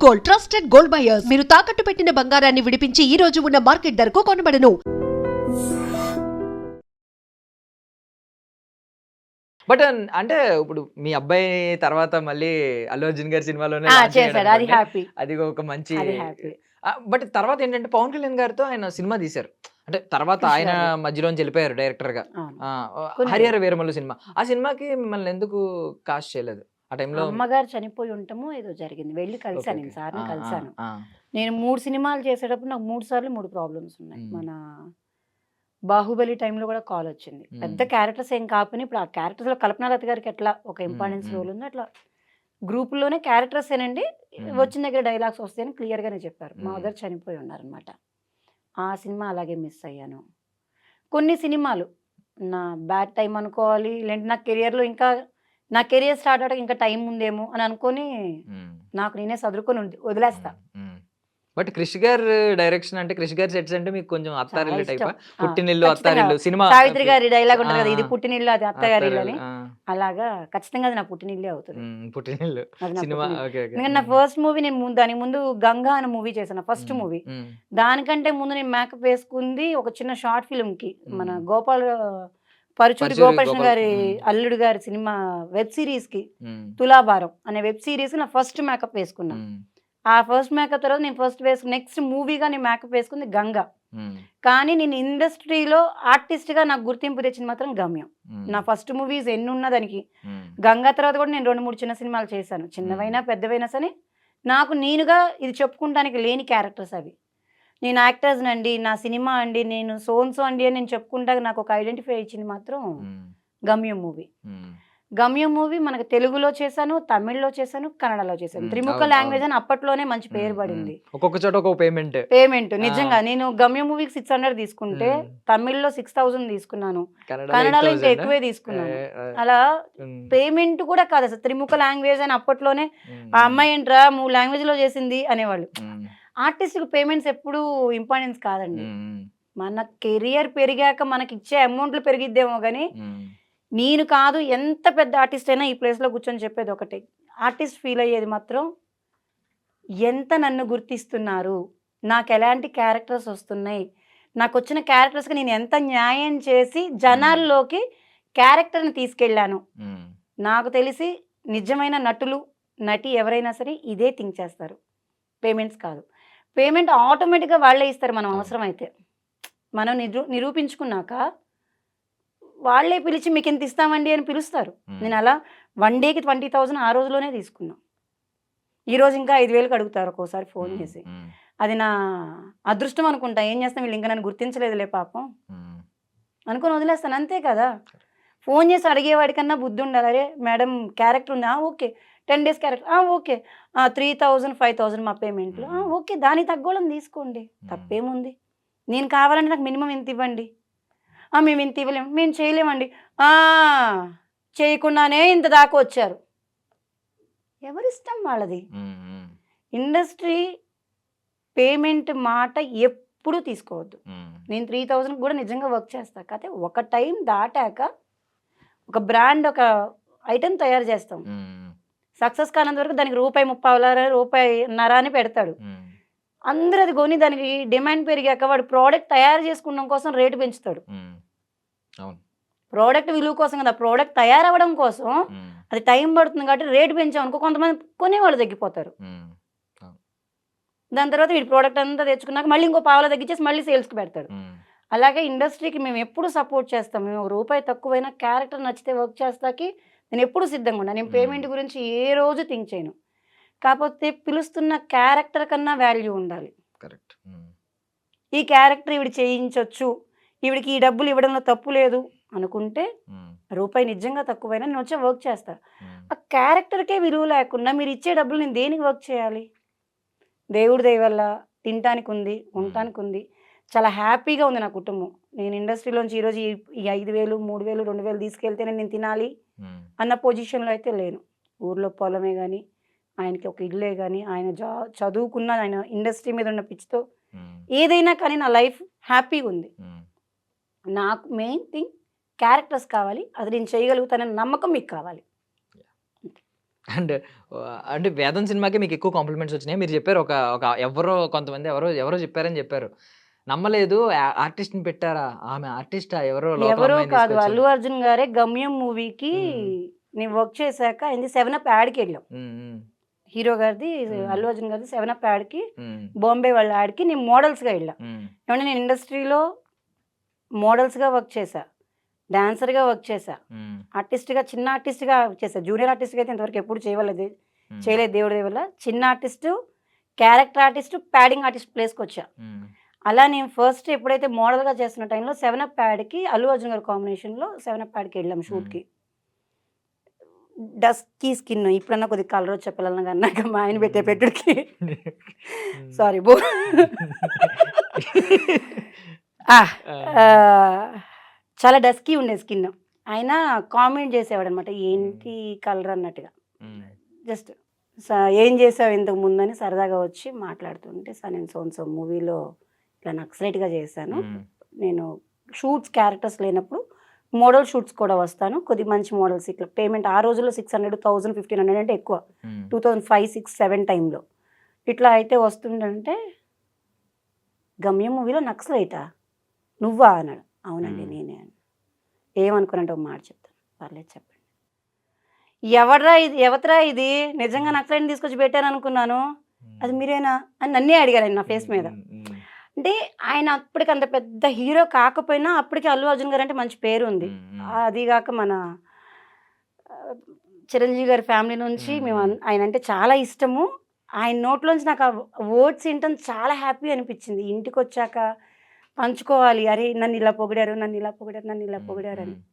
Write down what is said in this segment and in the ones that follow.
Gold, trusted gold buyers. మీరు తాకట్టు పెట్టిన బంగారాన్ని విడిపించి ఈ రోజు ఉన్న మార్కెట్ ధరకు కొనబడను. బట్ అంటే ఇప్పుడు మీ అబ్బాయి తర్వాత మళ్ళీ అల్లు అర్జున్ గారి సినిమాలోనే ఆ! లాంచ్ అయ్యాడు చేశాడు. అది అనుకోండి. హ్యాపీ. అది ఒక మంచి అది హ్యాపీ. బట్ తర్వాత ఏంటంటే పవన్ కళ్యాణ్ గారితో ఆయన సినిమా తీశారు. అంటే తర్వాత 'క్రిష్' ఆయన గారిది. మధ్యలోంచి వెళ్ళిపోయారు డైరెక్టర్‌గా. అవును. ఆ! 'హరిహర వీరమల్లు' సినిమా. ఆ సినిమాకి మిమ్మల్ని ఎందుకు కాస్ట్ చేయలేదు? ఆ టైంలో అమ్మగారు చనిపోయి ఉండటమో ఏదో జరిగింది. వెళ్లి ఓకే. కలిసాను. ఓకే. నేను సార్‌ని ఆ! ఆ! కలిసాను. ఆ! నేను 3 సినిమాలు చేసేటప్పుడు నాకు 3 సార్లు 3 ప్రాబ్లమ్స్ ఉన్నాయి. హ్మ్. మన 'బాహుబలి' టైంలో కూడా కాల్ వచ్చింది. పెద్ద హ్మ్. క్యారెక్టర్స్ ఏం కాకపోయినా ఇప్పుడు ఆ క్యారెక్టర్స్‌లో కల్పనాలత గారికి ఎట్లా ఒక హ్మ్. ఇంపార్టెన్స్ హ్మ్. రోల్ ఉందో అట్లా గ్రూప్‌లోనే క్యారెక్టర్సేనండి. హ్మ్. వచ్చిన దగ్గర డైలాగ్స్ వస్తాయని క్లియర్‌గానే చెప్పారు. మా హ్మ్. మదర్ చనిపోయి ఉన్నారనమాట. ఆ సినిమా అలాగే మిస్ అయ్యాను. కొన్ని సినిమాలు నా బ్యాడ్ టైమ్ అనుకోవాలి. లేదంటే నా కెరియర్‌లో ఇంకా నా కెరియర్ స్టార్ట్ అవ్వడానికి ఇంకా టైం ఉందేమో అని అనుకోని హ్మ్. నాకు నేనే సదురుకొని వదిలేస్తా. హ్మ్. హ్మ్. బట్ 'క్రిష్' గారి డైరెక్షన్ అంటే 'క్రిష్' గారి సెట్స్ అంటే మీకు కొంచెం చాలా అత్తారిల్లు ఇష్టం. టైపా? ఆ! పుట్టినిల్లు, ఖచ్చితంగా అత్తారిల్లు సినిమా 'సావిత్రి' గారి డైలాగ్ ఆ! ఉంటది కదా! ఆ! ఇది పుట్టినిల్లు, అది అత్తగారిల్లు అత్తారిల్లు. అని. ఆ! అలాగా ఖచ్చితంగా అది నా పుట్టినిల్లే అవుతది. పుట్టినిల్లు అది నా సినిమా. పుట్టినిల్లు. ఓకే. ఓకే. ఎందుకంటే నా హ్మ్. ఫస్ట్ మూవీ నేను దానికి ముందు 'గంగా' అనే మూవీ చేశాను. ఫస్ట్ హ్మ్. మూవీ. హ్మ్. దానికంటే ముందు నేను మేకప్ వేసుకుంది ఒక చిన్న షార్ట్ ఫిల్మ్‌కి. మన హ్మ్. పరుచూరి పరుచూరి గోపాలకృష్ణ గోపాల్. గారి హ్మ్. అల్లుడు గారి సినిమా వెబ్ సీరీస్‌కి హ్మ్. 'తులాభారం' అనే వెబ్ సీరీస్‌కి నా ఫస్ట్ మేకప్ వేసుకున్నా. హ్మ్. ఆ ఫస్ట్ మేకప్ తర్వాత నేను నెక్స్ట్ మూవీగా నేను మేకప్ వేసుకుంది 'గంగ.' హ్మ్. కానీ నేను ఇండస్ట్రీలో ఆర్టిస్ట్‌గా నాకు గుర్తింపు తెచ్చింది మాత్రం 'గమ్యం.' హ్మ్. నా ఫస్ట్ మూవీస్ ఎన్నున్నా దానికి హ్మ్. 'గంగ' తర్వాత కూడా నేను 2, 3 చిన్న సినిమాలు చేశాను. హ్మ్. చిన్నవైనా, పెద్దవైనా సరే నాకు నేనుగా ఇది చెప్పుకుంటానికి లేని క్యారెక్టర్స్ అవి. నేను యాక్టర్స్‌నండి, నా సినిమా అండి, నేను సో అండ్ సో అండి అని నేను చెప్పుకుంటానికి నాకు ఒక ఐడెంటిఫై ఇచ్చింది మాత్రం హ్మ్. 'గమ్యం' మూవీ. హ్మ్. 'గమ్యం' మూవీ మనకు తెలుగులో చేశాను, తమిళ్‌లో చేశాను, కన్నడలో చేశాను. హ్మ్. త్రిముఖ అవును. అవును. లాంగ్వేజ్ అని అప్పట్లోనే మంచి హ్మ్. పేరు హ్మ్. పడింది. ఒక్కొక్క చోట ఒక్కొక్క పేమెంట్. పేమెంట్ ఆ! నిజంగా. నేను 'గమ్యం' మూవీకి 600 తీసుకుంటే, హ్మ్. తమిళ్‌లో 6000 తీసుకున్నాను. కన్నడలో కన్నడలో ఇంకా 8000 ఎక్కువే తీసుకున్నాను. ఆ! అలా హ్మ్. పేమెంట్ కూడా కాదసలు. త్రిముఖ లాంగ్వేజ్ అని అప్పట్లోనే ఆ హ్మ్. అమ్మాయి ఏంట్రా 3 లాంగ్వేజ్‌లో చేసింది అనేవాళ్ళు. హ్మ్. ఆర్టిస్ట్‌కి పేమెంట్స్ ఎప్పుడూ ఇంపార్టెన్స్ కాదండి. హ్మ్. మన కెరియర్ పెరిగాక మనకిచ్చే అమౌంట్‌లు పెరిగిద్దేమో గానీ, హ్మ్. నేను కాదు ఎంత పెద్ద ఆర్టిస్ట్ అయినా ఈ ప్లేస్‌లో కూర్చొని చెప్పేది ఒకటే. ఆర్టిస్ట్ ఫీల్ అయ్యేది మాత్రం ఎంత నన్ను గుర్తిస్తున్నారు? నాకెలాంటి క్యారెక్టర్స్ ఒస్తున్నాయి? నాకొచ్చిన క్యారెక్టర్స్‌కి నేను ఎంత న్యాయం చేసి హ్మ్. జనాల్లోకి క్యారెక్టర్‌ని తీసుకెళ్ళాను. హ్మ్. నాకు తెలిసి నిజమైన నటులు, నటి ఎవరైనా సరే ఇదే థింక్ చేస్తారు. పేమెంట్స్ కాదు. పేమెంట్ ఆటోమేటిక్‌గా వాళ్ళే ఇస్తారు మనం అవును. అవసరమైతే. మనం నిరూపించుకున్నాక వాళ్ళే పిలిచి మీకింత ఇస్తామండి అని పిలుస్తారు. హ్మ్. నేనలా వన్ డేకి 20,000 ఆ రోజులోనే తీసుకున్నా. ఈరోజు ఇంకా 5,000కి అడుగుతారు ఒక్కోసారి ఫోను హ్మ్. చేసి. హ్మ్. అది నా అదృష్టం అనుకుంటా. ఏం చేస్తాం వీళ్ళింక నన్ను గుర్తించలేదులే పాపం హ్మ్. అనుకోని వదిలేస్తాను. అంతే కదా! ఫోను చేసి అడిగేవాడికన్నా బుద్ధుండాలి. అరే! మేడం క్యారెక్టర్ ఉంది. ఓకే. 10 days character. ఓకే. 3000, 5000 మా పేమెంట్‌లు. హ్మ్. ఓకే. దానికి తగ్గోళ్ళని తీసుకోండి. హ్మ్. తప్పేముంది? నేను కావాలంటే నాకు మినిమమ్ ఇంత ఇవ్వండి. మేము ఇంత ఇవ్వలేము. మేము చేయలేమండి. ఆ! చేయకుండానే ఇంత దాకా వచ్చారు. ఎవరిష్టం వాళ్ళది. హ్మ్. హ్మ్. ఇండస్ట్రీ పేమెంట్ మాట ఎప్పుడూ తీసుకోవద్దు. హ్మ్. నేను 3000కి గూడా నిజంగా వర్క్ చేస్తా. కాతే ఒక టైం దాటాక ఒక బ్రాండ్ ఒక ఐటెమ్ తయారు చేస్తాం. హ్మ్. సక్సెస్ కానంత వరకు దానికి రూపాయి ముప్పావల, రూపాయిన్నర అని పెడతాడు. హ్మ్. అందరూ అది కొని దానికి డిమాండ్ పెరిగాక వాడు ప్రొడక్ట్ తయారు చేసుకోవడం కోసం రేట్ పెంచుతాడు. హ్మ్. అవును. ప్రొడక్ట్ విలువ కోసం కదా! ప్రొడక్ట్ తయారవ్వడం కోసం హ్మ్. అది టైం పడుతుంది కాబట్టి రేట్ పెంచామనుకో కొంతమంది కొనేవాళ్ళు తగ్గిపోతారు. హ్మ్. అవును. దాని తర్వాత వీడు ప్రొడక్ట్ అంతా తెచ్చుకున్నాక మళ్ళీ ఇంకో పావలా తగ్గించేసి మళ్ళీ సేల్స్‌కి పెడతాడు. హ్మ్. అలాగే ఇండస్ట్రీకి మేమెప్పుడు సపోర్ట్ చేస్తాం. మేము ఒక రూపాయి తక్కువైనా క్యారెక్టర్ నచ్చితే వర్క్ చేస్తాకి నేనెప్పుడు సిద్ధంగా ఉన్నా. నేను హ్మ్. పేమెంట్ గురించి ఏ రోజు థింక్ చేయను. కాపోతే పిలుస్తున్న క్యారెక్టర్ కన్నా వాల్యూ ఉండాలి. కరెక్ట్. హ్మ్. ఈ క్యారెక్టర్ ఈవిడ చేయించొచ్చు. ఈవిడకి ఈ డబ్బులు ఇవ్వడంలో తప్పు లేదు అనుకుంటే హ్మ్. రూపాయి నిజంగా తక్కువైనా నేనొచ్చే వర్క్ చేస్తా. హ్మ్. ఆ క్యారెక్టర్‌కే విలువ లేకుండా మీరిచ్చే డబ్బులు నేను దేనికి వర్క్ చేయాలి? దేవుడి దయ వల్ల తినటానికుంది, హ్మ్. ఉండటానికుంది. చాలా హ్యాపీగా ఉంది నా కుటుంబం. నేను ఇండస్ట్రీలోంచి ఈరోజు ఈ 5,000, 3,000, 2,000 తీసుకెళ్తేనే నేను తినాలి హ్మ్. అన్న పొజిషన్‌లో అయితే లేను. ఊర్లో పొలమే గాని, ఆయనకి ఒక ఇల్లే గాని, ఆయన చదువుకున్న ఆయన ఇండస్ట్రీ మీద ఉన్న పిచ్చితో హ్మ్. ఏదైనా కానీ నా లైఫ్ హ్యాపీగుంది. హ్మ్. నాకు మెయిన్ థింగ్ క్యారెక్టర్స్ కావాలి. అది నేను చేయగలుగుతానన్న నమ్మకం మీకు కావాలి. అండ్ అంటే 'వేదం' సినిమాకి మీకు ఎక్కువ కాంప్లిమెంట్స్ వచ్చినాయి. మీరు చెప్పారు ఒక కొంతమంది ఎవరో చెప్పారని చెప్పారు. నమ్మలేదు ఆర్టిస్ట్‌ని పెట్టారా? ఆమె ఆర్టిస్టా? ఎవరో లోకల్ ఎవరో అమ్మాయిని కాదు, తీసుకొచ్చారు. అల్లు అర్జున్ గారే 'గమ్యం' మూవీకి హ్మ్. నేను వర్క్ చేశాక అయింది 7 అప్ యాడ్‌కి వెళ్ళాం. హ్మ్. హ్మ్. హీరో గారిది హ్మ్. అల్లు అర్జున్ గారిది 7 అప్ యాడ్‌కి హ్మ్. బాంబే వాళ్ళ యాడ్‌కి నేను మోడల్స్‌గా వెళ్ళా. హ్మ్. ఏమంటే నేను ఇండస్ట్రీలో మోడల్స్‌గా వర్క్ చేశా. డాన్సర్‌గా వర్క్ చేశా. హ్మ్. ఆర్టిస్ట్‌గా చిన్న ఆర్టిస్ట్‌గా వర్క్ చేశా. జూనియర్ ఆర్టిస్ట్‌గా అయితే ఇంతవరకు ఎప్పుడు చేయలేదు. హ్మ్. చేయలేదు దేవుడి దయ వల్ల. చిన్న artist, character artist, padding artist ప్లేస్‌కొచ్చా. హ్మ్. అలా నేను ఫస్ట్ ఎప్పుడైతే మోడల్‌గా చేస్తున్న టైంలో 7 అప్ యాడ్‌కి అల్లు అర్జున్ గారి కాంబినేషన్‌లో 7 అప్ యాడ్‌కి వెళ్ళాం హ్మ్. షూట్‌కి. డస్కీ స్కిన్ ఇప్పుడన్నా కొద్దిగా కలర్ వచ్చే పిల్లల్ని అన్నాక మా ఆయన పెట్టే హ్మ్. పెట్టుడికి హ్మ్. సారీ బో ఆ! ఆ! ఆహ్, చాలా డస్కీ ఉండే స్కిన్. ఆయన కామెంట్ చేసేవాడనమాట. హ్మ్. ఏంటి కలర్ అన్నట్టుగా. హ్మ్. జస్ట్ స ఏం చేసావు ఇంతకు ముందని సరదాగా వచ్చి మాట్లాడుతుంటే, సార్ నేను సో అండ్ సో మూవీలో ఇట్లా నక్సలైట్‌గా చేశాను. హ్మ్. నేను షూట్స్ క్యారెక్టర్స్ లేనప్పుడు మోడల్ షూట్స్ కూడా వస్తాను. కొద్దిగా మంచి మోడల్స్ ఇట్లా పేమెంట్ ఆ రోజుల్లో 600, 1000, 1500 అంటే ఎక్కువ. హ్మ్. 2005, 6, 7 టైంలో. ఇట్లా అయితే వస్తుండంటే, 'గమ్యం' మూవీలో నక్సలైటా? నువ్వా? అన్నాడు. అవునండి హ్మ్. నేనే అన్నా. ఏమనుకోనంటే ఒక మాట చెప్తాను. పర్లేదు చెప్పండి. ఎవడ్రా ఇది? ఎవతిరా ఇది? నిజంగా హ్మ్. నక్సలైట్‌ని తీసుకొచ్చి పెట్టాననుకున్నాను. అది హ్మ్. మీరేనా? అని నన్నే అడిగారాయన నా హ్మ్. ఫేస్ మీద. హ్మ్. హ్మ్. అంటే ఆయన అప్పటికి అంత పెద్ద హీరో కాకపోయినా అప్పటికి అల్లు అర్జున్ గారంటే మంచి పేరుంది. హ్మ్. హ్మ్. అది గాక మన ఆహ్, చిరంజీవి గారి ఫ్యామిలీ నుంచి హ్మ్. మేము హ్మ్. ఆయనంటే చాలా ఇష్టము. ఆయన నోట్లోంచి నాకు ఆ వర్డ్స్ వినటం చాలా హ్యాపీ అనిపిచ్చింది. ఇంటికొచ్చాక పంచుకోవాలి. అరే! నన్నిలా పొగిడారు, నన్నిలా పొగిడారు, నన్నిలా హ్మ్. పొగిడారని. హ్మ్.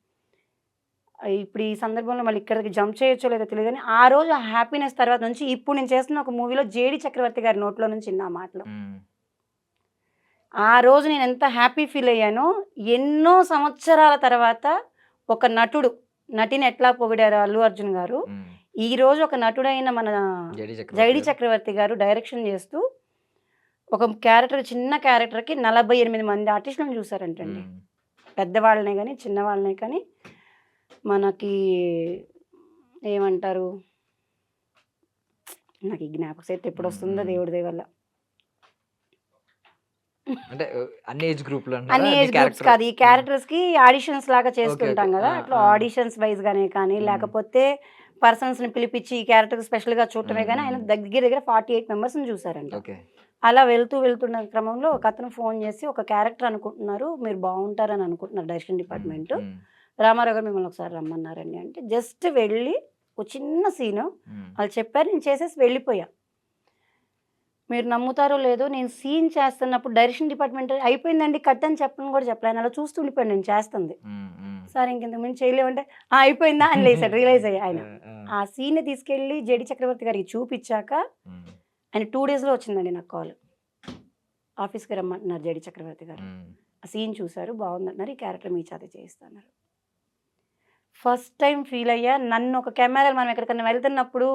ఇప్పుడు ఈ సందర్భంలో మళ్ళీ ఇక్కడికి జంప్ చేయొచ్చో లేదో తెలీదు గానీ, ఆ రోజు ఆ హ్యాపీనెస్ తర్వాత నుంచి ఇప్పుడు నేను చేస్తున్న ఒక మూవీలో 'జేడీ చక్రవర్తి' గారి నోట్లో నుంచి ఇన్నా ఆ మాటలు. హ్మ్. ఆ రోజు నేనెంత హ్యాపీ ఫీలయ్యానో, ఎన్నో సంవత్సరాల తర్వాత ఒక నటుడు, నటిని ఎట్లా పొగిడారో అల్లు అర్జున్ గారు, హ్మ్. ఈరోజు ఒక నటుడైన మన 'జేడీ చక్రవర్తి' 'జైడీ గారు. చక్రవర్తి' గారు డైరెక్షన్ జేస్తూ, ఒక క్యారెక్టర్ చిన్న క్యారెక్టర్‌కి 48 మంది ఆర్టిస్టులను చూసారంటండి. హ్మ్. పెద్దవాళ్ళనే గాని, చిన్నవాళ్ళనే కానీ, మనకి ఏమంటారు? నాకు ఈ జ్ఞాపక శక్తి హ్మ్. ఎప్పుడొస్తుందో హ్మ్. దేవుడి దయ వల్ల. అంటే అన్ని ఏజ్ గ్రూప్‌లు అంటారా? అన్ని అన్ని ఏజ్ గ్రూప్స్ క్యారెక్టర్ కాదు. ఈ ఆ! క్యారెక్టర్స్‌కి ఆడిషన్స్ లాగా ఓకే. ఓకే. చేస్తుంటాం గదా! ఆ! అట్లా ఆ! ఆడిషన్స్ వైస్‌గానే కానీ, హ్మ్. లేకపోతే పర్సన్స్‌ని పిలిపిచ్చి ఈ క్యారెక్టర్‌కి స్పెషల్‌గా చూడటమే హ్మ్. గానీ, ఆయన హ్మ్. దగ్గర దగ్గర 48 మెంబర్స్‌ని చూసారంట. ఓకే. అలా వెళ్తున్న క్రమంలో ఒకతను ఫోను జేసి, "ఒక క్యారెక్టర్ అనుకుంటున్నారు. మీరు బావుంటారని అనుకుంటున్నారు డైరెక్షన్ హ్మ్. డిపార్ట్‌మెంటు. హ్మ్. రామారావు గారు మిమ్మల్ని ఒకసారి రమ్మన్నారండి" అంటే, జస్ట్ వెళ్ళి ఒక చిన్న సీను హ్మ్. వాళ్ళు చెప్పారు. నేను చేసేసి వెళ్ళిపోయా. మీరు నమ్ముతారో లేదో నేను సీన్ చేస్తున్నప్పుడు డైరెక్షన్ డిపార్ట్‌మెంట్ అయిపోయిందండి కట్ అని చెప్పను గూడా చెప్పలే. ఆయన అలా చూస్తూ ఉండిపోయాడు నేను చేస్తుంది. హ్మ్. హ్మ్. సార్ ఇంకింతకు మించి చేయలేమంటే, "ఆ! అయిపోయిందా?" అని లేసాడు. రియలైజ్ అయ్యా ఆ! ఆయన. ఆ! ఆ సీన్‌ని తీసుకెళ్ళి జేడీ చక్రవర్తి గారికి చూపిచ్చాక, హ్మ్. ఆయన 2 డేస్‌లో వచ్చిందండి నాకు కాల్. ఆఫీస్‌కి రమ్మంటున్నారు జేడీ చక్రవర్తి గారు. హ్మ్. ఆ సీన్ చూసారు బావుందన్నారు. ఈ క్యారెక్టర్ మీ చేత చేయిస్తా అన్నారు. ఫస్ట్ టైమ్ ఫీల్ అయ్యా. నన్ను ఒక కెమెరాలు మనం ఎక్కడికన్నా వెళ్తున్నప్పుడు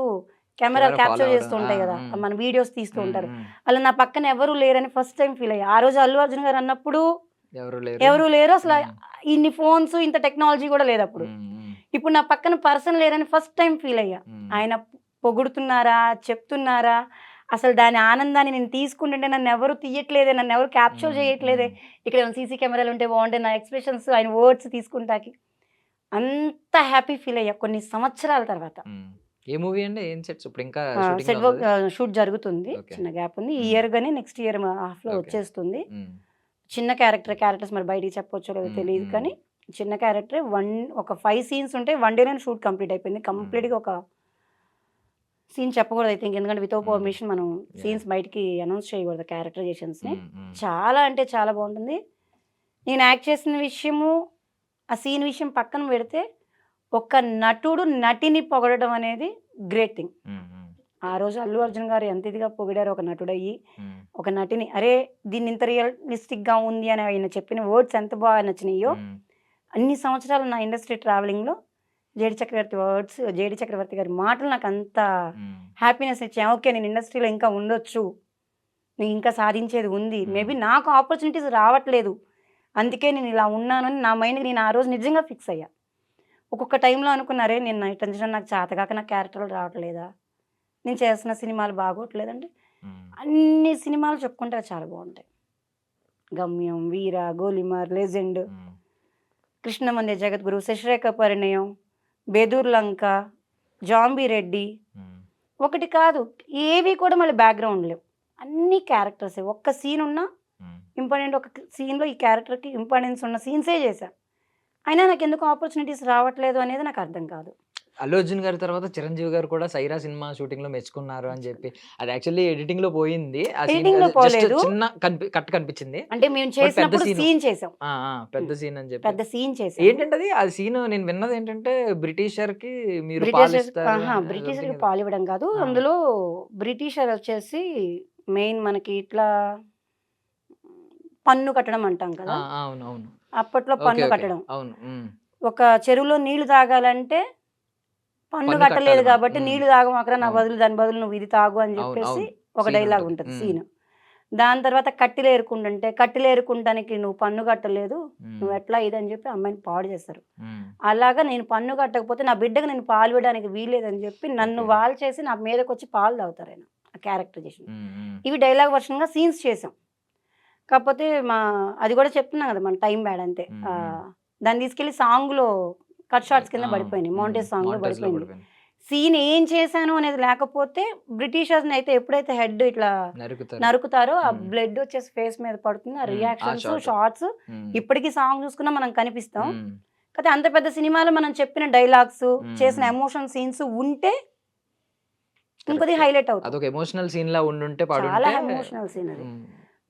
కెమెరాలు కెమెరా ఫాలో క్యాప్చర్ అవ్వడం. చేస్తూ ఆ! ఉంటాయి గదా! హ్మ్. మన వీడియోస్ తీస్తూ హ్మ్. ఉంటారు. హ్మ్. అలా నా పక్కన ఎవరు లేరని ఫస్ట్ టైమ్ ఫీల్ అయ్యా. ఆ రోజు అల్లు అర్జున్ గారు అన్నప్పుడు ఎవరు లేరు. ఎవరు లేరు. అసల హ్మ్. ఇన్ని ఫోన్స్, ఇంత టెక్నాలజీ గూడా లేదప్పుడు. హ్మ్. హ్మ్. ఇప్పుడు నా పక్కన పర్సన్ లేరని ఫస్ట్ టైమ్ ఫీల్ అయ్యా. హ్మ్. ఆయన పొగుడుతున్నారా? చెప్తున్నారా? అసలు దాని ఆనందాన్ని నేను తీసుకుంటుంటే నన్నెవరు తీయట్లేదే, నన్నెవరు క్యాప్చర్ హ్మ్. చేయట్లేదే. హ్మ్. ఇక్కడేమైనా సీసీ కెమెరాలు ఉంటే బావుండేది. నా ఎక్స్‌ప్రెషన్స్, ఆయన వర్డ్స్ తీసుకుంటాకి. అంత హ్యాపీ ఫీల్ అయ్యా కొన్ని సంవత్సరాల తర్వాత. హ్మ్. ఏ మూవీ అండి? ఏం సెట్స్ ఇప్పుడు ఇంకా సెట్ షూటింగ్‌లో ఉందా వర్క్ అది? షూట్ జరుగుతుంది. ఓకే. చిన్న గ్యాప్ ఉంది. ఈ హ్మ్. ఇయర్ గాని నెక్స్ట్ ఇయర్ హాఫ్‌లో ఓకే. వచ్చేస్తుంది. హ్మ్. చిన్న క్యారెక్టర్స్ మరి బయటికి చెప్పొచ్చో లేదో హ్మ్. తెలీదు హ్మ్. కానీ, చిన్న క్యారెక్టరే ఒక 5 సీన్స్ ఉంటే 1 డేలోనే షూట్ కంప్లీట్ అయిపోయింది. హ్మ్. కంప్లీట్‌గా ఒక సీన్ చెప్పకూడదు ఐ థింక్. ఎందుకంటే వితౌట్ హ్మ్. పర్మిషన్ మనం యాహ్! సీన్స్ బయటికి అనౌన్స్ చేయకూడదు క్యారెక్టరైజేషన్స్‌ని. హ్మ్. హ్మ్. చాలా అంటే చాలా బావుంటుంది. నేను యాక్ట్ చేసిన విషయము, ఆ సీన్ విషయం పక్కన పెడితే, ఒక నటుడు నటిని పొగడడం అనేది గ్రేట్ థింగ్. హ్మ్. హ్మ్. ఆ రోజు అల్లు అర్జున్ గారు ఎంత ఇదిగా పొగిడారో ఒక నటుడయ్యి, హ్మ్. ఒక నటిని అరే! దీన్ని ఇంత రియలిస్టిక్‌గా ఉంది అని ఆయన చెప్పిన వర్డ్స్ ఎంత బాగా నచ్చినాయో, హ్మ్. అన్ని సంవత్సరాలు నా ఇండస్ట్రీ ట్రావెలింగ్‌లో జేడీ చక్రవర్తి గారి మాటలు నాకంత హ్మ్. హ్యాపీనెస్ ఇచ్చాయి. ఓకే. నేను ఇండస్ట్రీలో ఇంకా ఉండొచ్చు. నేను ఇంకా సాధించేది ఉంది. హ్మ్. మేబీ నాకు ఆపర్చునిటీస్ రావట్లేదు. అందుకే నేను ఇలా ఉన్నానని నా మైండ్‌కి నేను ఆ రోజు నిజంగా ఫిక్స్ అయ్యా. ఒక్కొక్క టైంలో అనుకున్నారే నేను నైట్ అంచనా నాకు చేతగాక నాకు క్యారెక్టర్లు రావట్లేదా, నేను చేస్తున్న సినిమాలు బాగోట్లేదంటే అన్ని సినిమాలు చెప్పుకుంటే చాలా బాగుంటాయి. గమ్యం, వీర, గోలిమార్, లెజెండ్, కృష్ణమందిర జగద్గురు, శశిరేఖ పరిణయం, బెదూర్ లంక, జాంబీ రెడ్డి, ఒకటి కాదు ఏవి కూడా మళ్ళీ బ్యాక్గ్రౌండ్ లేవు, అన్ని క్యారెక్టర్సే. ఒక్క సీన్ ఉన్నా ఇంపార్టెంట్, ఒక సీన్లో ఈ క్యారెక్టర్కి ఇంపార్టెన్స్ ఉన్న సీన్సే చేశాను. అయినా నాకు ఎందుకు ఆపర్చునిటీస్ రావట్లేదు అనేది నాకు అర్థం కాదు. అల్లు అర్జున్ గారి తర్వాత చిరంజీవి గారు కూడా సైరా సినిమా షూటింగ్ లో మెచ్చుకున్నారు అని చెప్పి, అది యాక్చువల్లీ ఎడిటింగ్ లో పోయింది, ఆ scene Editing లో just పోలేదు. చిన్న కట్ కనిపించింది. అంటే మేము చేసినప్పుడు scene. సీన్ చేసాం, పెద్ద సీన్ అని చెప్పి. పెద్ద సీన్ చేసాం. ఏంటంటే అది ఆ సీన్ నేను విన్నది ఏంటంటే బ్రిటిషర్ కి మీరు బ్రిటిషర్కి పాలు ఇవ్వడం కాదు, అందులో బ్రిటిషర్ వచ్చేసి మెయిన్ మనకి ఇట్లా పన్ను కట్టడం అంటాం కదా, అవును అవును అప్పట్లో పన్ను కట్టడం. అవును. ఒక చెరువులో నీళ్లు తాగాలంటే పన్ను పన్ను కట్టలేదు కట్టాలి కాబట్టి మనం. నీళ్లు తాగమాకరా, నా అవును. బదులు దాని బదులు నువ్వు ఇది తాగు అని అవును, చెప్పేసి అవును. ఒక Scene డైలాగ్ ఉంటుంది. ఉంటుంది సీన్. దాని తర్వాత కట్టెలు ఏరుకుంటుంటే కట్టెలు ఏరుకుంటానికి నువ్వు పన్ను కట్టలేదు, నువ్వు ఎట్లా ఇది అని చెప్పి అమ్మాయిని పాడు చేస్తారు. అలాగా నేను పన్ను కట్టకపోతే నా బిడ్డకు నేను పాలు ఇవ్వడానికి వీలేదని చెప్పి నన్ను Okay. వాళ్ళు చేసి నా మీదకి వచ్చి పాలు తాగుతారు ఆయన, ఆ క్యారెక్టర్ చేసిన. ఇవి డైలాగ్ వర్షన్గా సీన్స్ చేసాం. కాకపోతే అది కూడా చెప్తున్నాం కదా, మన టైం బ్యాడ్ అంతే. దాన్ని తీసుకెళ్లి సాంగ్లో కట్ షార్ట్స్ కింద పడిపోయినాయి, మౌంటేజ్ సాంగ్లో పడిపోయింది. సీన్ ఏం చేశాను అనేది లేకపోతే బ్రిటిషర్స్ని అయితే ఎప్పుడైతే హెడ్ ఇట్లా నరుకుతారో ఆ బ్లడ్ వచ్చేసి ఫేస్ మీద పడుతుంది, ఆ రియాక్షన్స్ షార్ట్స్ ఇప్పటికీ సాంగ్ చూసుకున్నా మనం కనిపిస్తాం. కాకపోతే అంత పెద్ద సినిమాలో మనం చెప్పిన డైలాగ్స్ చేసిన ఎమోషన్ సీన్స్ ఉంటే ఇంకొద్ది హైలైట్ అవుతుంది. అదొక ఎమోషనల్ సీన్ లా ఉండుంటే చాలా ఎమోషనల్ సీన్ అది.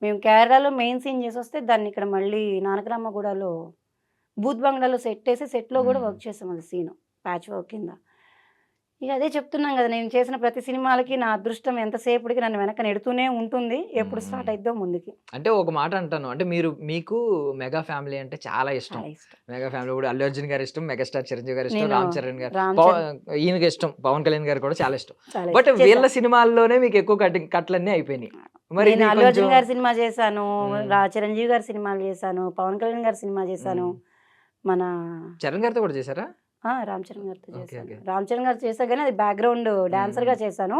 మేము కేరళలో మెయిన్ సీన్ చేసి వస్తే దాన్ని ఇక్కడ మళ్ళీ నానకరామగూడలో బూత్ బంగ్లాలో సెట్ వేసి సెట్లో కూడా వర్క్ చేసాం, అది సీన్ ప్యాచ్ వర్క్ కింద. ఇక అదే చెప్తున్నాం కదా, నేను చేసిన ప్రతి సినిమాలకి నా అదృష్టం ఎంతసేపటికి నన్ను వెనక నెడుతూనే ఉంటుంది, ఎప్పుడు స్టార్ట్ అయిద్దో ముందుకి. అంటే ఒక మాట అంటాను, అంటే మీకు మెగా ఫ్యామిలీ అంటే చాలా ఇష్టం. మెగా ఫ్యామిలీ కూడా అల్లు అర్జున్ గారు ఇష్టం, మెగాస్టార్ చిరంజీవి గారు ఇష్టం, రామ్ చరణ్ గారు, ఈయనకి ఇష్టం, పవన్ కళ్యాణ్ గారు కూడా చాలా ఇష్టం. బట్ వీళ్ళ సినిమాల్లోనే మీకు ఎక్కువ కట్లన్నీ అయిపోయినాయి. మరి నేను అల్లు అర్జున్ గారి సినిమా చేశాను, చిరంజీవి గారి సినిమాలు చేశాను, పవన్ కళ్యాణ్ గారి సినిమా చేశాను, మన చరణ్ గారితో కూడా చేశారా? రామ్ చరణ్ గారితో చేశాను. రామ్ చరణ్ గారు చేసా కానీ అది బ్యాక్గ్రౌండ్ డాన్సర్ గా చేశాను.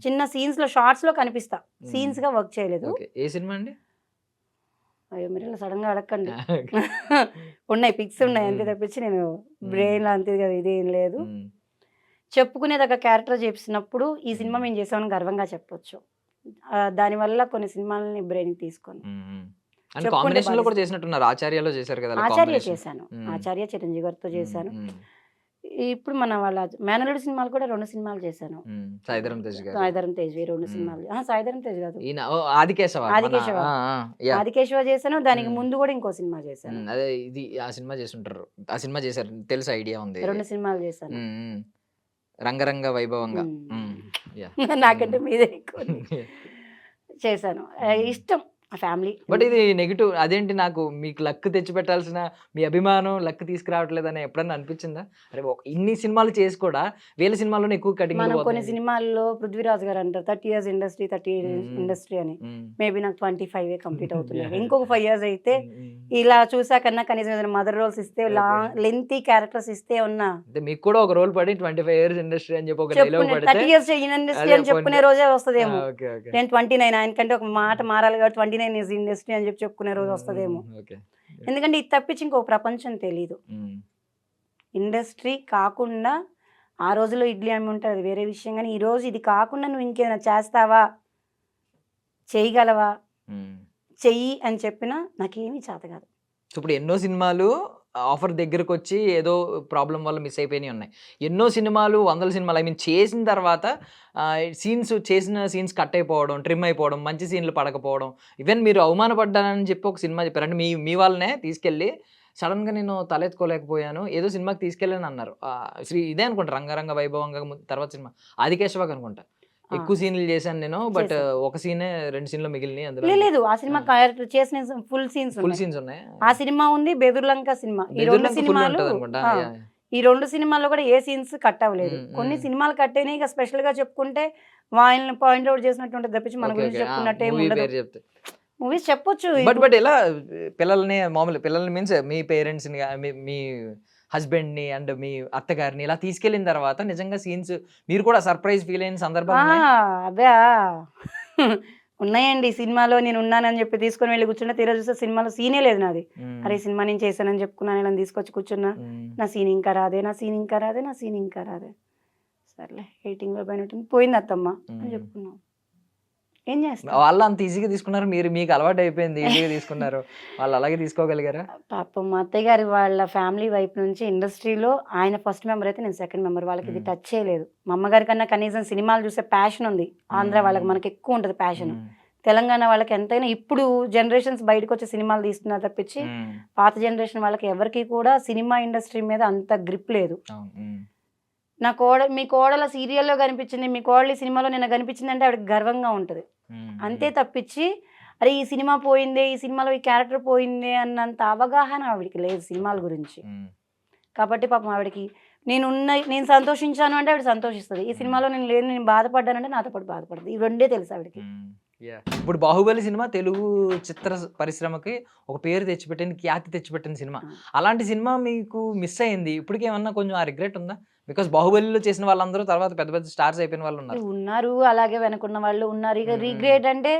చిన్న సీన్స్ లో షార్ట్స్ లో కనిపిస్తా, సీన్స్ గా వర్క్ చేయలేదు. ఏ సినిమా అండి? అయ్యో మీరు ఇలా సడన్ గా అడగండి, ఉన్నాయి పిక్స్ ఉన్నాయి అంతే తప్పించి నేను బ్రెయిన్ లో అంతే కదా ఇదేం లేదు. చెప్పుకునేదగ్గ క్యారెక్టర్ చేసినప్పుడు ఈ సినిమా మేము చేసామని గర్వంగా చెప్పొచ్చు. దానివల్ల కొన్ని సినిమాలని బ్రెయిన్ తీసుకొని కాంబినేషన్ లో కూడా చేసినట్టున్నారు. ఆచార్యలో చేశారు కదా? ఆచార్య చేశాను, ఆచార్య చిరంజీవి గారితో చేశాను. ఇప్పుడు మన వాళ్ళ మేనల్లుడు సినిమాలు కూడా 2 సినిమాలు చేశాను. సాయిధరం తేజ్ గారు, సాయిధరం తేజ్ 2 సినిమాలు. సాయిధరం తేజ్ కాదు, ఆదికేశవ చేశాను. దానికి ముందు కూడా ఇంకో సినిమా చేశాను. అదే ఇది ఆ సినిమా చేస్తుంటారు, ఆ సినిమా చేశారు తెలుసు, ఐడియా ఉంది. 2 సినిమాలు చేశాను. రంగరంగ వైభవంగా. నాకంటే మీదే ఎక్కువ చేశాను. ఇష్టం ఆ ఫ్యామిలీ. బట్ ఇది నెగిటివ్, అదేంటి నాకు మీకు లక్ తెచ్చి పెట్టాల్సిన మీ అభిమానం లక్ తీసుకురావట్లేదని ఎప్పుడన్నా అనిపించిందా? అరే ఇన్ని సినిమాలు చేసి కూడా వీళ్ళ సినిమాల్లో ఎక్కువ కటింగ్. మనం కొన్ని సినిమాల్లో పృథ్వీరాజ్ గారు అంటారు 30 years ఇండస్ట్రీ 30 years ఇండస్ట్రీ అని, మేబీ నాకు 25 కంప్లీట్ అవుతున్నాయి. ఇంకొక 5 years అయితే ఇలా చూసాకన్నా కనీసం మదర్ రోల్స్ ఇస్తే, లెంతీ క్యారెక్టర్స్ ఇస్తే ఉన్నా మీకు కూడా ఒక రోల్ పడి 25 years ఇండస్ట్రీ అని చెప్పి ఒక డైలాగ్ పడితే 30 years ఇండస్ట్రీ అని చెప్పుకునే రోజే వస్తుందేమో. నేను 29, ఆయనకంటే ఒక మాట మారాలి కాబట్టి 29 is ఇండస్ట్రీ అని చెప్పి చెప్పుకునే రోజు వస్తుందేమో. ఎందుకంటే ఇది తప్పించి ఇంకో ప్రపంచం తెలీదు. ఇండస్ట్రీ కాకుండా ఆ రోజులో ఇడ్లీ అమ్మి ఉంటుంది, అది వేరే విషయం. కానీ ఈ రోజు ఇది కాకుండా నువ్వు ఇంకేమైనా చేస్తావా, చేయగలవా, చెయ్యి అని చెప్పినా నాకేమీ చేత కాదు. ఇప్పుడు ఎన్నో సినిమాలు ఆఫర్ దగ్గరకు వచ్చి ఏదో ప్రాబ్లం వల్ల మిస్ అయిపోయినాయి ఉన్నాయి. ఎన్నో సినిమాలు, 100 సినిమాలు ఐ మీన్ చేసిన తర్వాత చేసిన సీన్స్ కట్ అయిపోవడం, ట్రిమ్ అయిపోవడం, మంచి సీన్లు పడకపోవడం, ఈవెన్ మీరు అవమానపడ్డానని చెప్పి ఒక సినిమా చెప్పారు. అంటే మీ వాళ్ళనే తీసుకెళ్ళి సడన్గా నేను తలెత్తుకోలేకపోయాను ఏదో సినిమాకి తీసుకెళ్ళని అన్నారు. ఇదే అనుకుంటా, రంగరంగ వైభవంగా తర్వాత సినిమా ఆదికేశవ అనుకుంటా. ఎక్కువ సీన్లు చేశాను నేను, బట్ ఒక సీనే 2 సీన్లు మిగిలినాయి. అందులో లేదు, ఆ సినిమా క్యారెక్టర్ చేసిన ఫుల్ సీన్స్ ఉన్నాయి. ఆ సినిమా ఉంది, బెదుర్లంక సినిమా. ఈ 2 సినిమాలు, ఈ 2 సినిమాల్లో కూడా ఏ సీన్స్ కట్ అవ్వలేదు. కొన్ని సినిమాలు కట్ అయినాయి. ఇక స్పెషల్ గా చెప్పుకుంటే వాళ్ళని పాయింట్ అవుట్ చేసినట్టు తప్పించి మన గురించి చెప్పుకున్నట్టే మూవీస్ చెప్పొచ్చు. బట్ ఎలా పిల్లల్ని, మామూలు పిల్లల్ని మీన్స్ మీ పేరెంట్స్ ని, మీ హస్బెండ్ని అండ్ మీ అత్తగారిని ఇలా తీసుకెళ్ళిన తర్వాత నిజంగా సీన్స్ మీరు కూడా సర్ప్రైజ్ ఫీల్ అయిన సందర్భాలు ఉన్నాయా? అదే ఉన్నాయండి. సినిమాలో నేను ఉన్నానని చెప్పి తీసుకొని వెళ్ళి కూర్చున్నా, తీరా చూస్తే సినిమాలో సీనే లేదు నాది. అరే సినిమా నేను చేశానని చెప్పుకున్నాను, ఇలా తీసుకొచ్చి కూర్చున్నా, నా సీన్ ఇంకా రాదే, నా సీన్ ఇంకా రాదే, నా సీన్ ఇంకా రాదే. సర్లే ఎయిటింగ్లో పోయినట్టు పోయింది అత్తమ్మ అని చెప్పుకున్నాం. ఏం చేస్తా, వాళ్ళు అంత ఈజీగా తీసుకున్నారు, మీరు మీకు అలవాటు అయిపోయింది ఈజీగా తీసుకున్నారు, వాళ్ళు అలాగే తీసుకోగలిగారా? పాపం మా అత్తయ్య గారి వాళ్ళ ఫ్యామిలీ వైపు నుంచి ఇండస్ట్రీలో ఆయన ఫస్ట్ మెంబర్ అయితే నేను సెకండ్ మెంబర్. వాళ్ళకి ఇది టచ్ చేయలేదు. మా అమ్మగారి కన్నా కనీసం సినిమాలు చూసే ప్యాషన్ ఉంది. ఆంధ్ర వాళ్ళకి మనకి ఎక్కువ ఉంటుంది ప్యాషన్. తెలంగాణ వాళ్ళకి ఎంతైనా ఇప్పుడు జనరేషన్స్ బయటకు వచ్చే సినిమాలు తీస్తున్నారు తప్పించి పాత జనరేషన్ వాళ్ళకి ఎవరికి కూడా సినిమా ఇండస్ట్రీ మీద అంత గ్రిప్ లేదు. నా మీ కోడల సీరియల్లో కనిపించింది, మీ కోడలి సినిమాలో నిన్న కనిపించింది అంటే ఆవిడకి గర్వంగా ఉంటుంది. అంతే తప్పించి అరే ఈ సినిమా పోయిందే, ఈ సినిమాలో ఈ క్యారెక్టర్ పోయిందే అన్నంత అవగాహన ఆవిడకి లేదు సినిమాల గురించి. కాబట్టి పాపం ఆవిడకి నేను సంతోషించాను అంటే ఆవిడ సంతోషిస్తుంది, ఈ సినిమాలో నేను లేను నేను బాధపడ్డానంటే నాతో పాటు బాధపడుతుంది. ఈ రెండే తెలుసు ఆవిడకి. ఇప్పుడు బాహుబలి సినిమా తెలుగు చిత్ర పరిశ్రమకి ఒక పేరు తెచ్చిపెట్టింది, ఖ్యాతి తెచ్చిపెట్టిన సినిమా. అలాంటి సినిమా మీకు మిస్ అయింది, ఇప్పటికి ఏమన్నా కొంచెం ఆ రిగ్రెట్ ఉందా? బికాస్ బాహుబలిలో చేసిన వాళ్ళందరూ తర్వాత పెద్ద పెద్ద స్టార్స్ అయిపోయిన వాళ్ళు ఉన్నారు, అలాగే వెనుకున్న వాళ్ళు ఉన్నారు. ఇక రిగ్రెట్ అంటే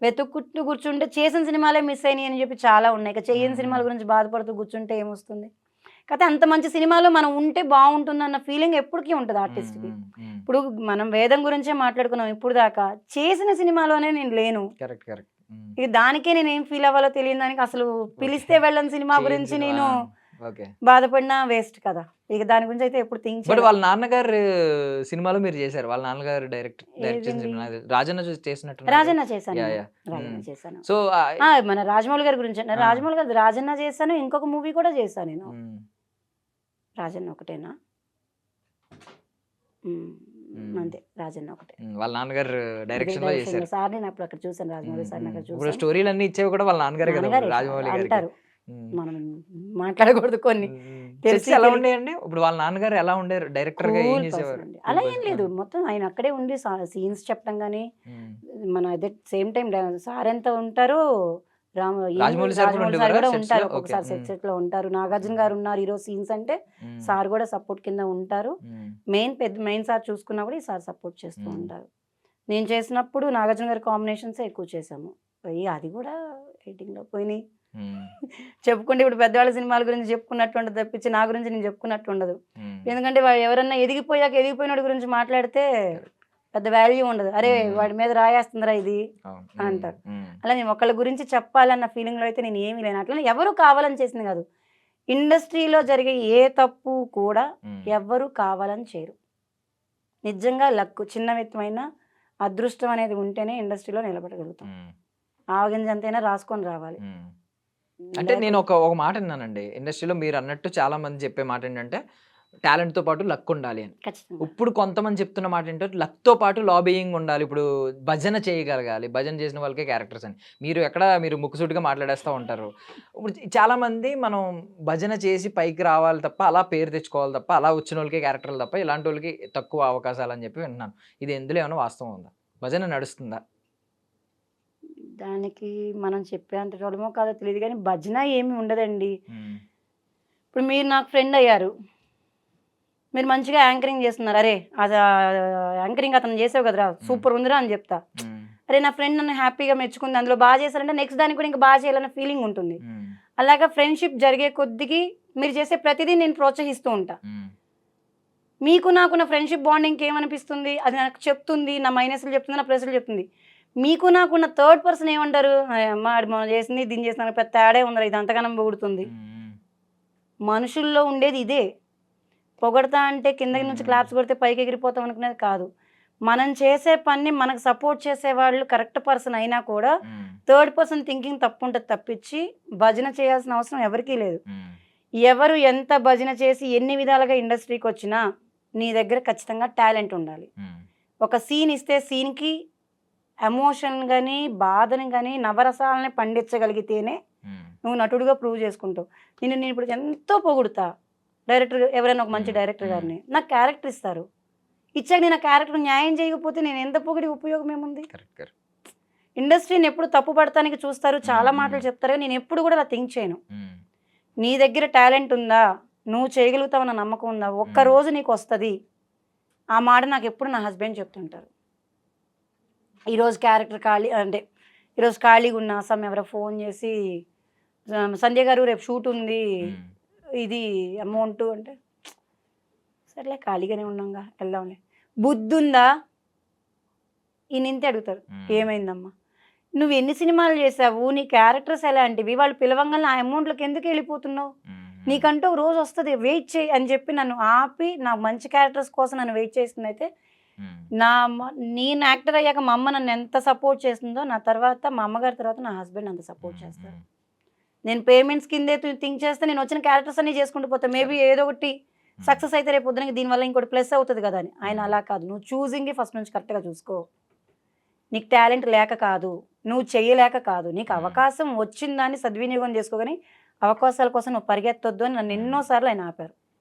వెతుక్కుంటూ కూర్చుంటే చేసిన సినిమాలే మిస్ అయినాయి అని చెప్పి చాలా ఉన్నాయి. ఇక చేయని సినిమాల గురించి బాధపడుతూ కూర్చుంటే ఏమొస్తుంది? కాకపోతే అంత మంచి సినిమాలో మనం ఉంటే బాగుంటుంది అన్న ఫీలింగ్ ఎప్పటికీ ఉంటుంది ఆర్టిస్ట్కి. ఇప్పుడు మనం వేదం గురించే మాట్లాడుకున్నాం ఇప్పుడు దాకా, చేసిన సినిమాలోనే నేను లేను. Correct correct. ఇక దానికే నేను ఏం ఫీల్ అవ్వాలో తెలియని దానికి అసలు పిలిస్తే వెళ్ళని సినిమా గురించి నేను బాధపడినా వేస్ట్ కదా. ఇక దాని గురించి అయితే ఎప్పుడు థింక్ చేయలేదు. వాళ్ళ నాన్నగారు సినిమాలో మీరు చేశారు, వాళ్ళ నాన్నగారు డైరెక్ట్ రాజన్న చేసినట్టు. రాజన్న చేశాను. సో మన రాజమౌళి గారి గురించి రాజమౌళి గారు రాజన్న చేశాను, ఇంకొక మూవీ కూడా చేశాను నేను. రాజన్న ఒకటేనా? అంతే, రాజన్న ఒకటే. వాళ్ళ నాన్నగారు డైరెక్షన్ లో చేశారు సార్. నేను అప్పుడు అక్కడ చూసాను రాజమౌళి సార్. ఇప్పుడు స్టోరీలు అన్ని ఇచ్చేవి కూడా వాళ్ళ నాన్నగారు కదా, రాజమౌళి గారు. మనం మాట్లాడకూడదు కొన్ని. ఎలా ఉండేయండి ఇప్పుడు వాళ్ళ నాన్నగారు ఎలా ఉండేరు డైరెక్టర్ గా? ఏం చేసేవారు? అలా ఏం లేదు, మొత్తం ఆయన అక్కడే ఉండి సీన్స్ చెప్పడం కానీ మన అదే సేమ్ టైం సార్ ఎంత ఉంటారు, రాజమౌళి సార్ కూడా ఉంటారు, ఒకసారి సెట్ లో ఉంటారు. నాగార్జున గారు ఉన్నారు ఈరోజు సీన్స్ అంటే సార్ కూడా సపోర్ట్ కింద ఉంటారు. మెయిన్ సార్ చూసుకున్నా కూడా ఈ సార్ సపోర్ట్ చేస్తూ ఉంటారు. నేను చేసినప్పుడు నాగార్జున గారి కాంబినేషన్స్ ఎక్కువ చేసాము. అది కూడా ఎడిటింగ్ లో పోయినాయి. చెప్పుకుంటే ఇప్పుడు పెద్దవాళ్ళ సినిమాల గురించి చెప్పుకున్నట్టు ఉండదు తప్పించి నా గురించి నేను చెప్పుకున్నట్టు ఉండదు. ఎందుకంటే ఎవరన్నా ఎదిగిపోయినోడి గురించి మాట్లాడితే పెద్ద వాల్యూ ఉండదు. అరే వాడి మీద రాయేస్తుందిరా ఇది అని అంటారు. అలా నేను ఒకళ్ళ గురించి చెప్పాలన్న ఫీలింగ్లో అయితే నేను ఏమీ లేను. అట్లా ఎవరు కావాలని చేసింది కాదు. ఇండస్ట్రీలో జరిగే ఏ తప్పు కూడా ఎవరు కావాలని చేయరు. నిజంగా లక్, చిన్న వ్యక్తమైన అదృష్టం అనేది ఉంటేనే ఇండస్ట్రీలో నిలబడగలుగుతాం. ఆవగింజంతైనా రాసుకొని రావాలి. అంటే నేను ఒక మాట విన్నానండి ఇండస్ట్రీలో, మీరు అన్నట్టు చాలా మంది చెప్పే మాట ఏంటంటే టాలెంట్ తో పాటు లక్ ఉండాలి అని. ఇప్పుడు కొంతమంది చెప్తున్న మాట ఏంటంటే లక్ తో పాటు లాబియింగ్ ఉండాలి. ఇప్పుడు భజన చేయగలగాలి, భజన చేసిన వాళ్ళకే క్యారెక్టర్స్ అని. మీరు ముక్కుసూటిగా మాట్లాడేస్తూ ఉంటారు. ఇప్పుడు చాలా మంది మనం భజన చేసి పైకి రావాలి తప్ప, అలా పేరు తెచ్చుకోవాలి తప్ప, అలా వచ్చిన వాళ్ళకే క్యారెక్టర్లు తప్ప ఇలాంటి వాళ్ళకి తక్కువ అవకాశాలు అని చెప్పి విన్నాను. ఇది ఎందులో ఏమైనా వాస్తవం ఉందా? భజన నడుస్తుందా? దానికి మనం చెప్పేంత చూడమో కాదో తెలియదు కానీ భజన ఏమి ఉండదండి. ఇప్పుడు మీరు నాకు ఫ్రెండ్ అయ్యారు, మీరు మంచిగా యాంకరింగ్ చేస్తున్నారు, అరే అది యాంకరింగ్ అతను చేసావు కదరా సూపర్ ఉందిరా అని చెప్తా. అరే నా ఫ్రెండ్ నన్ను హ్యాపీగా మెచ్చుకుంది, అందులో బాగా చేశారంటే నెక్స్ట్ దానికి కూడా ఇంకా బాగా చేయాలన్న ఫీలింగ్ ఉంటుంది. అలాగా ఫ్రెండ్షిప్ జరిగే కొద్దికి మీరు చేసే ప్రతిదీ నేను ప్రోత్సహిస్తూ ఉంటా. మీకు నాకున్న ఫ్రెండ్షిప్ బాండింగ్ ఏమనిపిస్తుంది, అది నాకు చెప్తుంది, నా మైనస్లు చెప్తుంది, నా ప్లస్లు చెప్తుంది. మీకు నాకున్న థర్డ్ పర్సన్ ఏమంటారు, అమ్మ మనం చేసింది దీన్ని చేసిన పెద్ద తేడా ఉందరా, ఇది అంతగానం పొగుడుతుంది. మనుషుల్లో ఉండేది ఇదే. పొగడతా అంటే కిందకి నుంచి క్లాప్స్ కొడితే పైకి ఎగిరిపోతాం అనుకునేది కాదు. మనం చేసే పని మనకు సపోర్ట్ చేసే వాళ్ళు కరెక్ట్ పర్సన్ అయినా కూడా థర్డ్ పర్సన్ థింకింగ్ తప్పు ఉంటుంది తప్పించి భజన చేయాల్సిన అవసరం ఎవరికీ లేదు. ఎవరు ఎంత భజన చేసి ఎన్ని విధాలుగా ఇండస్ట్రీకి వచ్చినా నీ దగ్గర ఖచ్చితంగా టాలెంట్ ఉండాలి. ఒక సీన్ ఇస్తే సీన్కి ఎమోషన్ కానీ బాధని కానీ నవరసాలని పండించగలిగితేనే నువ్వు నటుడుగా ప్రూవ్ చేసుకుంటావు. నేను ఇప్పుడు ఎంతో పొగుడుతా డైరెక్టర్, ఎవరైనా ఒక మంచి డైరెక్టర్ గారిని నాకు క్యారెక్టర్ ఇస్తారు, ఇచ్చాక నేను ఆ క్యారెక్టర్ న్యాయం చేయకపోతే నేను ఎంత పొగిడి ఉపయోగం ఏముంది? ఇండస్ట్రీని ఎప్పుడు తప్పు పడటానికి చూస్తారు, చాలా మాటలు చెప్తారు. నేను ఎప్పుడు కూడా అలా థింక్ చేయను. నీ దగ్గర టాలెంట్ ఉందా, నువ్వు చేయగలుగుతావన్న నమ్మకం ఉందా, ఒక్క రోజు నీకు వస్తుంది. ఆ మాట నాకు ఎప్పుడు నా హస్బెండ్ చెప్తుంటారు. ఈరోజు క్యారెక్టర్ ఖాళీ అంటే ఈరోజు ఖాళీగా ఉన్న సమ్ ఎవరో ఫోన్ చేసి సంధ్య గారు రేపు షూట్ ఉంది, ఇది అమౌంట్ అంటే సర్లే ఖాళీగానే ఉన్నాంగా వెళ్దాంలే. బుద్ధి ఉందా ఈయన ఇంతే అడుగుతారు. ఏమైందమ్మా, నువ్వు ఎన్ని సినిమాలు చేసావు, నీ క్యారెక్టర్స్ ఎలాంటివి, వాళ్ళు పిలవంగానే ఆ అమౌంట్లోకి ఎందుకు వెళ్ళిపోతున్నావు, నీకంటూ ఒక రోజు వస్తుంది, వెయిట్ చేయి అని చెప్పి నన్ను ఆపి నా మంచి క్యారెక్టర్స్ కోసం నన్ను వెయిట్ చేస్తుంది. అయితే నేను యాక్టర్ అయ్యాక మా అమ్మ నన్ను ఎంత సపోర్ట్ చేస్తుందో, నా తర్వాత మా అమ్మగారి తర్వాత నా హస్బెండ్ అంత సపోర్ట్ చేస్తారు. నేను పేమెంట్స్ కిందే థింక్ చేస్తే నేను వచ్చిన క్యారెక్టర్స్ అన్ని చేసుకుంటూ పోతా. మేబీ ఏదో ఒకటి సక్సెస్ అయితే రేపు పొద్దున దీనివల్ల ఇంకోటి ప్లస్ అవుతుంది కదా అని. ఆయన అలా కాదు, నువ్వు చూసింగ్ ఫస్ట్ నుంచి కరెక్ట్గా చూసుకో. నీకు టాలెంట్ లేక కాదు, నువ్వు చేయలేక కాదు, నీకు అవకాశం వచ్చిందాన్ని సద్వినియోగం చేసుకోగాని అవకాశాల కోసం నువ్వు పరిగెత్తొద్దు అని నన్ను ఎన్నోసార్లు ఆయన ఆపారు.